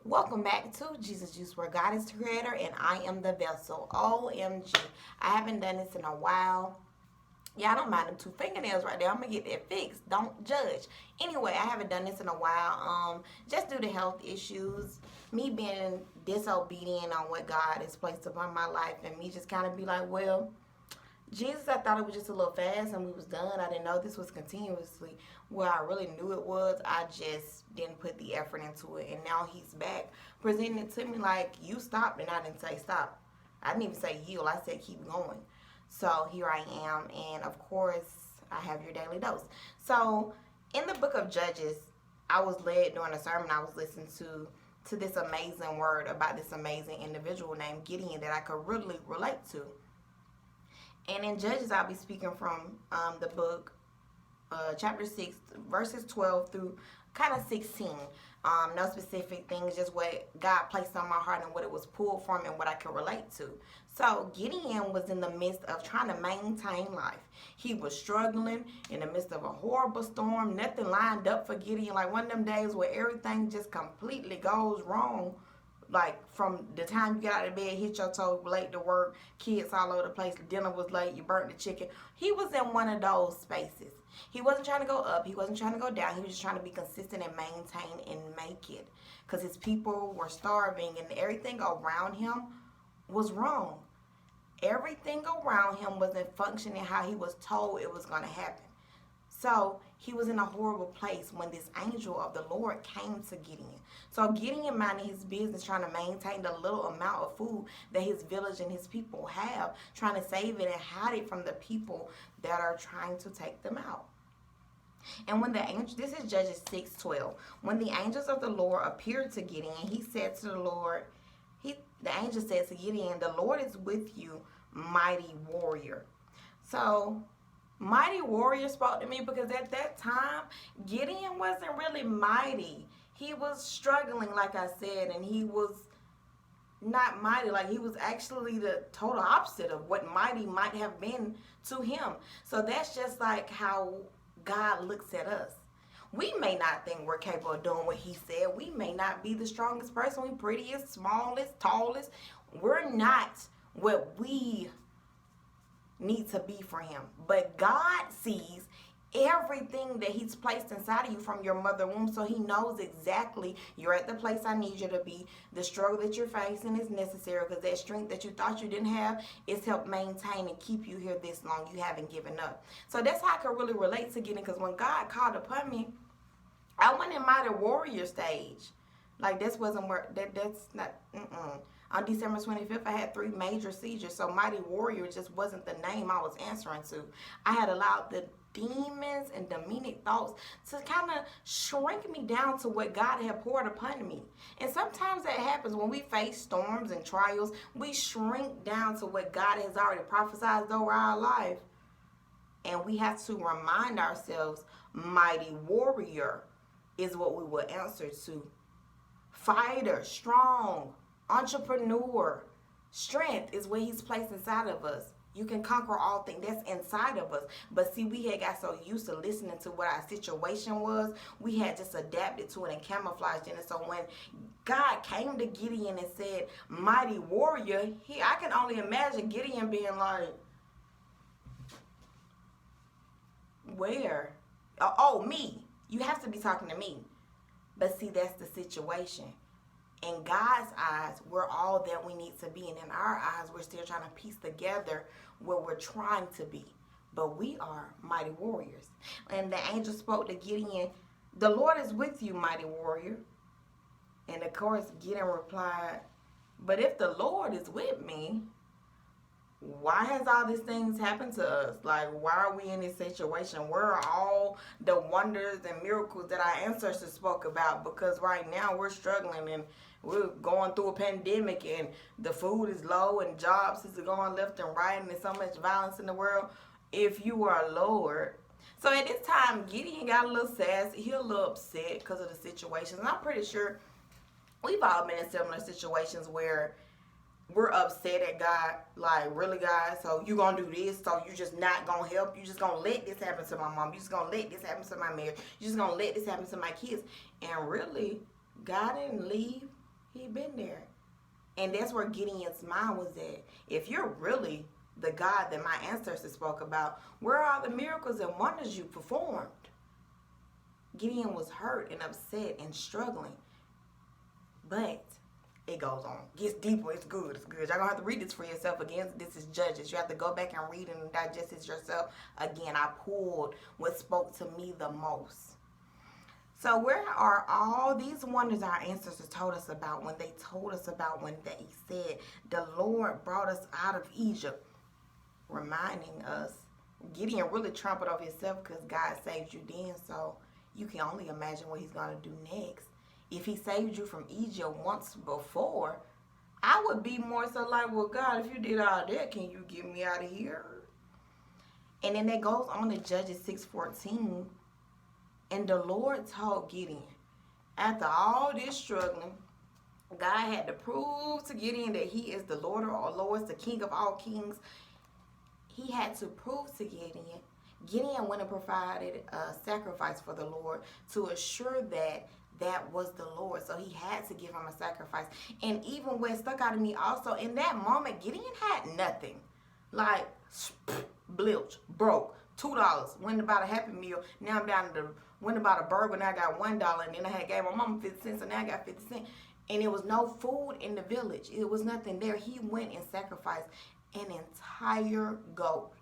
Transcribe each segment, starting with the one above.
Welcome back to Jesus Juice, where God is the creator and I am the vessel. OMG. I haven't done this in a while. Yeah, I don't mind them two fingernails right there. I'm gonna get that fixed. Don't judge. Anyway, I haven't done this in a while. Just due to health issues, me being disobedient on what God has placed upon my life, and me just kind of be like, well, Jesus, I thought it was just a little fast and we was done. I didn't know this was continuously. Well, I really knew it was. I just didn't put the effort into it. And now he's back presenting it to me like, you stopped, and I didn't say stop. I didn't even say yield. I said keep going. So here I am. And of course, I have your daily dose. So in the book of Judges, I was led during a sermon I was listening to this amazing word about this amazing individual named Gideon that I could really relate to. And in Judges, I'll be speaking from the book, chapter 6, verses 12 through kind of 16. No specific things, just what God placed on my heart and what it was pulled from and what I could relate to. So Gideon was in the midst of trying to maintain life. He was struggling in the midst of a horrible storm. Nothing lined up for Gideon. Like one of them days where everything just completely goes wrong. Like from the time you get out of bed, hit your toe, late to work, kids all over the place, dinner was late, you burnt the chicken. He was in one of those spaces. He wasn't trying to go up, he wasn't trying to go down, he was just trying to be consistent and maintain and make it. Because his people were starving and everything around him was wrong. Everything around him wasn't functioning how he was told it was going to happen. So he was in a horrible place when this angel of the Lord came to Gideon. So Gideon minded his business, trying to maintain the little amount of food that his village and his people have, trying to save it and hide it from the people that are trying to take them out. And when the angel, this is Judges 6:12. When the angels of the Lord appeared to Gideon, he said to the Lord, the angel said to Gideon, "The Lord is with you, mighty warrior." So mighty warrior spoke to me because at that time, Gideon wasn't really mighty. He was struggling, like I said, and he was not mighty. Like he was actually the total opposite of what mighty might have been to him. So that's just like how God looks at us. We may not think we're capable of doing what he said. We may not be the strongest person, we prettiest, smallest, tallest. We're not what we need to be for him. But God sees everything that he's placed inside of you from your mother womb, so he knows exactly you're at the place I need you to be. The struggle that you're facing is necessary because that strength that you thought you didn't have is helped maintain and keep you here this long. You haven't given up. So that's how I could really relate to Gideon, because when God called upon me, I went in mighty warrior stage. Like this wasn't where that's not. On December 25th, I had 3 major seizures. So mighty warrior just wasn't the name I was answering to. I had allowed the demons and demonic thoughts to kind of shrink me down to what God had poured upon me. And sometimes that happens when we face storms and trials. We shrink down to what God has already prophesied over our life. And we have to remind ourselves, mighty warrior is what we will answer to. Fighter, strong, entrepreneur. Strength is what he's placed inside of us. You can conquer all things that's inside of us. But see, we had got so used to listening to what our situation was, we had just adapted to it and camouflaged in it. So when God came to Gideon and said, mighty warrior, I can only imagine Gideon being like, where? Oh, me. You have to be talking to me. But see, that's the situation. In God's eyes, we're all that we need to be. And in our eyes, we're still trying to piece together where we're trying to be. But we are mighty warriors. And the angel spoke to Gideon, "The Lord is with you, mighty warrior." And of course, Gideon replied, "But if the Lord is with me, why has all these things happened to us? Like, why are we in this situation? Where are all the wonders and miracles that our ancestors spoke about? Because right now we're struggling and we're going through a pandemic and the food is low and jobs is going left and right and there's so much violence in the world. If you are Lord." So at this time, Gideon got a little sassy. He a little upset because of the situation. And I'm pretty sure we've all been in similar situations where we're upset at God, like, really, God, so you gonna do this, so you just not gonna help, you just gonna let this happen to my mom, you just gonna let this happen to my marriage, you just gonna let this happen to my kids. And really, God didn't leave He been there. And that's where Gideon's mind was at. If you're really the God that my ancestors spoke about, where are the miracles and wonders you performed? Gideon was hurt and upset and struggling. But it goes on. Gets deeper. It's good. It's good. Y'all gonna have to read this for yourself again. This is Judges. You have to go back and read it and digest it yourself. Again, I pulled what spoke to me the most. So where are all these wonders our ancestors told us about when they said the Lord brought us out of Egypt? Reminding us, Gideon really trampled over himself because God saved you then. So you can only imagine what he's going to do next. If he saved you from Egypt once before, I would be more so like, well, God, if you did all that, can you get me out of here? And then that goes on to Judges 6:14. And the Lord told Gideon, after all this struggling, God had to prove to Gideon that he is the Lord of all lords, the King of all kings. He had to prove to Gideon. Gideon went and provided a sacrifice for the Lord to assure that that was the Lord. So he had to give him a sacrifice. And even what stuck out of me also, in that moment, Gideon had nothing. Like, blilch, broke, $2. Went about a Happy Meal. Now I'm down to went about a burger. Now I got $1. And then I had gave my mama 50 cents. So now I got 50 cents. And there was no food in the village. It was nothing there. He went and sacrificed an entire goat.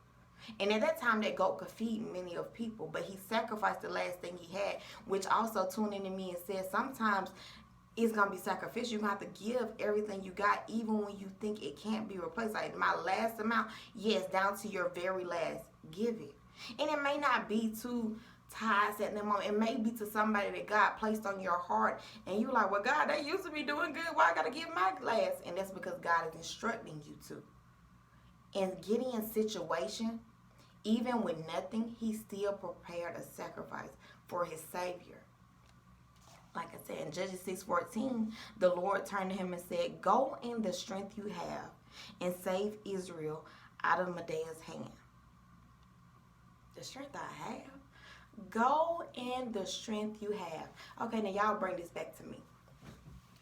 And at that time, that goat could feed many of people, but he sacrificed the last thing he had, which also tuned into me and said sometimes it's going to be sacrificial. You're going to have to give everything you got, even when you think it can't be replaced. Like my last amount, yes, down to your very last, give it. And it may not be to tithes at that moment. It may be to somebody that God placed on your heart, and you're like, well, God, they used to be doing good. Why I got to give my last? And that's because God is instructing you to. In Gideon's situation, even with nothing, he still prepared a sacrifice for his Savior. Like I said, in Judges 6:14, the Lord turned to him and said, go in the strength you have and save Israel out of Midian's hand. The strength I have? Go in the strength you have. Okay, now y'all bring this back to me.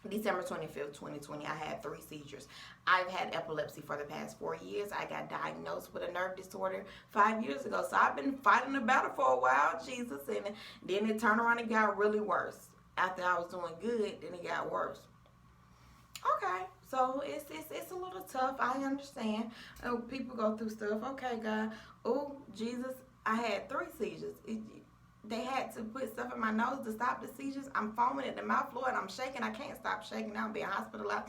December 25th, 2020, I had 3 seizures. I've had epilepsy for the past 4 years. I got diagnosed with a nerve disorder 5 years ago. So I've been fighting the battle for a while, Jesus. And then it turned around and got really worse. After I was doing good, then it got worse. Okay, so it's a little tough. I understand. People go through stuff. Okay, God. Oh, Jesus, I had 3 seizures. They had to put stuff in my nose to stop the seizures. I'm foaming at the mouth, Lord. I'm shaking. I can't stop shaking. Now I'm being hospitalized.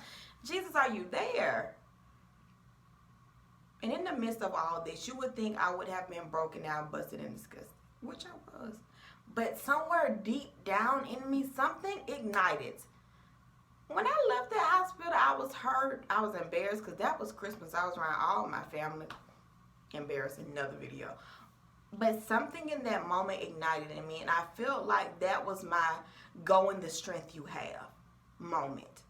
Jesus, are you there? And in the midst of all this, you would think I would have been broken down, busted, and disgusted, which I was. But somewhere deep down in me, something ignited. When I left the hospital, I was hurt. I was embarrassed because that was Christmas. I was around all my family. Embarrassing, another video. But something in that moment ignited in me, and I felt like that was my go in the strength you have moment.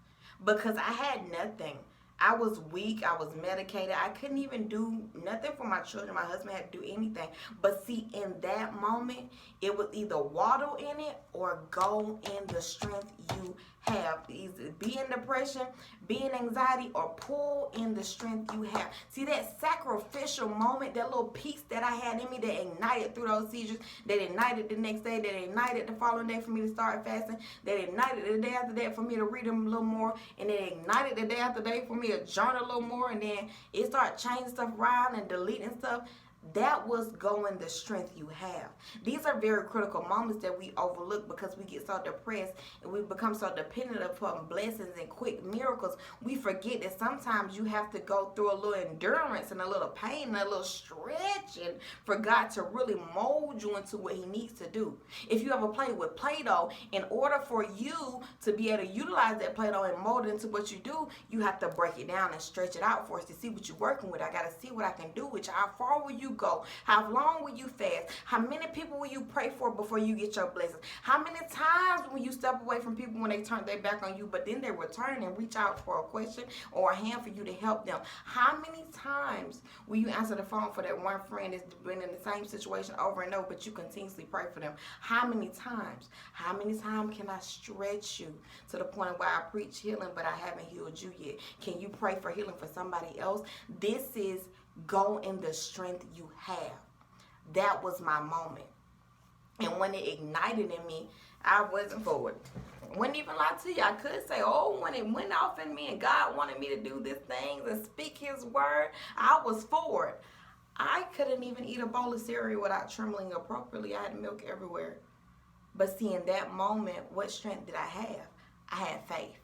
Because I had nothing. I was weak. I was medicated. I couldn't even do nothing for my children. My husband had to do anything. But see, in that moment, it was either waddle in it or go in the strength you have. Either be in depression, be in anxiety, or pull in the strength you have. See, that sacrificial moment, that little piece that I had in me that ignited through those seizures, that ignited the next day, that ignited the following day for me to start fasting, that ignited the day after that for me to read them a little more, and then ignited the day after day for me to journal a little more, and then it started changing stuff around and deleting stuff. That was going the strength you have. These are very critical moments that we overlook because we get so depressed and we become so dependent upon blessings and quick miracles. We forget that sometimes you have to go through a little endurance and a little pain and a little stretching for God to really mold you into what he needs to do. If you ever played with Play-Doh, in order for you to be able to utilize that Play-Doh and mold it into what you do, you have to break it down and stretch it out for us to see what you're working with. I got to see what I can do with you. How far will you go? How long will you fast? How many people will you pray for before you get your blessings? How many times will you step away from people when they turn their back on you, but then they return and reach out for a question or a hand for you to help them? How many times will you answer the phone for that one friend that's been in the same situation over and over, but you continuously pray for them? How many times? How many times can I stretch you to the point where I preach healing, but I haven't healed you yet? Can you pray for healing for somebody else? This is go in the strength you have. That was my moment. And when it ignited in me, I wasn't for it. Wouldn't even lie to you. I could say, oh, when it went off in me and God wanted me to do these things and speak his word, I was for it. I couldn't even eat a bowl of cereal without trembling appropriately. I had milk everywhere. But see, in that moment, what strength did I have? I had faith.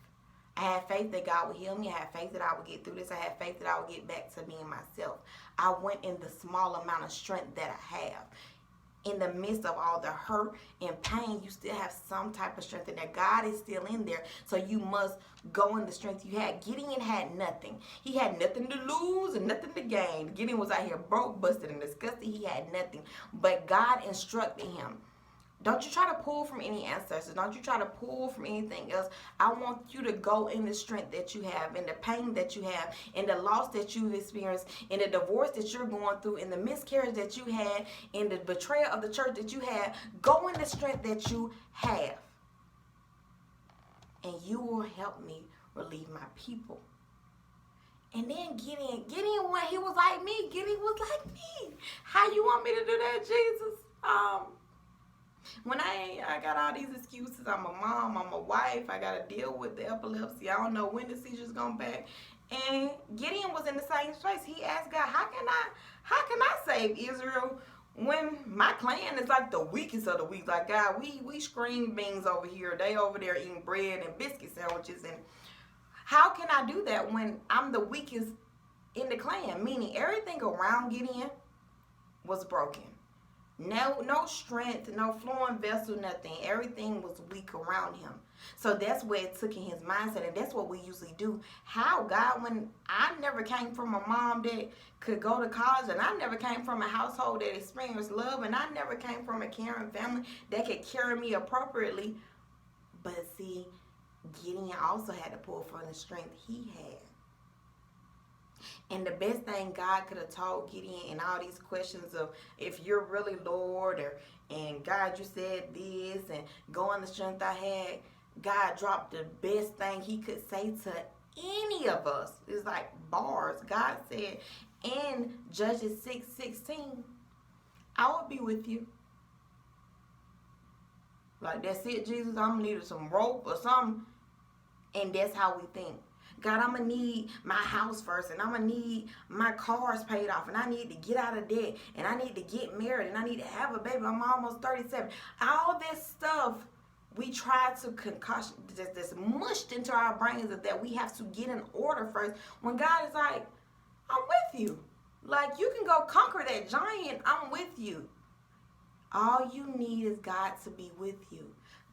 I had faith that God would heal me. I had faith that I would get through this. I had faith that I would get back to being myself. I went in the small amount of strength that I have. In the midst of all the hurt and pain, you still have some type of strength, and that God is still in there. So you must go in the strength you had. Gideon had nothing. He had nothing to lose and nothing to gain. Gideon was out here broke, busted, and disgusted. He had nothing. But God instructed him. Don't you try to pull from any ancestors. Don't you try to pull from anything else. I want you to go in the strength that you have, in the pain that you have, in the loss that you've experienced, in the divorce that you're going through, in the miscarriage that you had, in the betrayal of the church that you had. Go in the strength that you have. And you will help me relieve my people. And then Gideon, when he was like me, Gideon was like me. How you want me to do that, Jesus? When I got all these excuses, I'm a mom, I'm a wife, I got to deal with the epilepsy, I don't know when the seizure's going back. And Gideon was in the same place. He asked God, how can I save Israel when my clan is like the weakest of the weak? Like, God, we scream beans over here, they over there eating bread and biscuit sandwiches. And how can I do that when I'm the weakest in the clan? Meaning everything around Gideon was broken. No strength, no flowing vessel, nothing. Everything was weak around him. So that's where it took in his mindset, and that's what we usually do. How, God, when I never came from a mom that could go to college, and I never came from a household that experienced love, and I never came from a caring family that could carry me appropriately. But see, Gideon also had to pull from the strength he had. And the best thing God could have told Gideon in all these questions of if you're really Lord, and God, you said this, and go in the strength I had, God dropped the best thing he could say to any of us. It's like bars. God said in Judges 6:16, I will be with you. Like, that's it, Jesus. I'm going to need some rope or something. And that's how we think. God, I'm going to need my house first, and I'm going to need my cars paid off, and I need to get out of debt, and I need to get married, and I need to have a baby. I'm almost 37. All this stuff we try to concoction, that's mushed into our brains that we have to get in order first, when God is like, I'm with you. Like, you can go conquer that giant. I'm with you. All you need is God to be with you.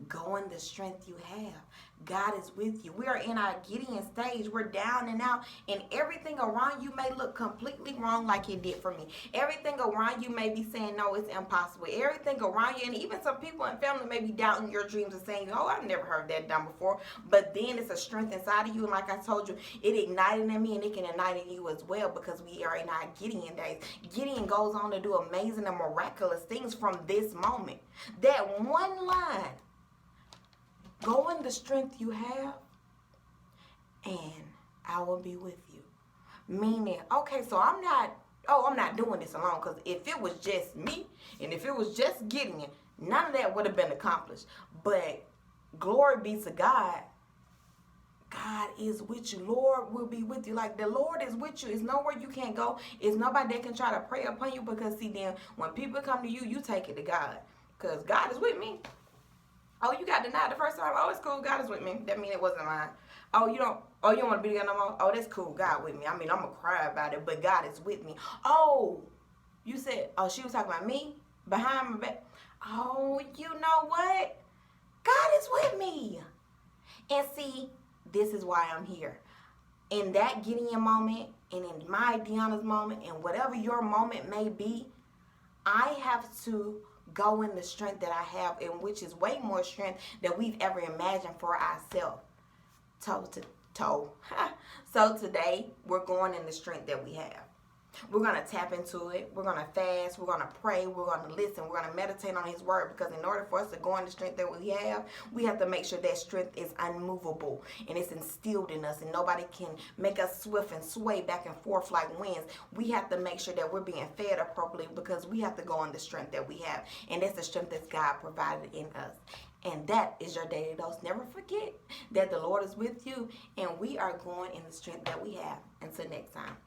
Go in the strength you have. God is with you. We are in our Gideon stage. We're down and out, and everything around you may look completely wrong, like it did for me. Everything around you may be saying, no, it's impossible. Everything around you, and even some people in family may be doubting your dreams and saying, oh, I've never heard that done before. But then it's a strength inside of you, and like I told you, it ignited in me, and it can ignite in you as well, because we are in our Gideon days. Gideon goes on to do amazing and miraculous things from this moment. That one line, go in the strength you have, and I will be with you. Meaning, okay, so I'm not doing this alone, because if it was just me, and if it was just Gideon, none of that would have been accomplished. But glory be to God. God is with you. Lord will be with you. Like, the Lord is with you. It's nowhere you can't go. It's nobody that can try to prey upon you, because see, then when people come to you, you take it to God, because God is with me. Oh, you got denied the first time? Oh, it's cool. God is with me. That means it wasn't mine. Oh, you don't want to be together no more? Oh, that's cool. God with me. I mean, I'm going to cry about it, but God is with me. Oh, you said, oh, she was talking about me behind my back. Oh, you know what? God is with me. And see, this is why I'm here. in that Gideon moment, and in my Deanna's moment, and whatever your moment may be, I have to go in the strength that I have, and which is way more strength than we've ever imagined for ourselves. Toe to toe. So today, we're going in the strength that we have. We're going to tap into it. We're going to fast. We're going to pray. We're going to listen. We're going to meditate on his word, because in order for us to go in the strength that we have to make sure that strength is unmovable and it's instilled in us, and nobody can make us swift and sway back and forth like winds. We have to make sure that we're being fed appropriately, because we have to go in the strength that we have, and that's the strength that God provided in us. And that is your daily dose. Never forget that the Lord is with you, and we are going in the strength that we have. Until next time.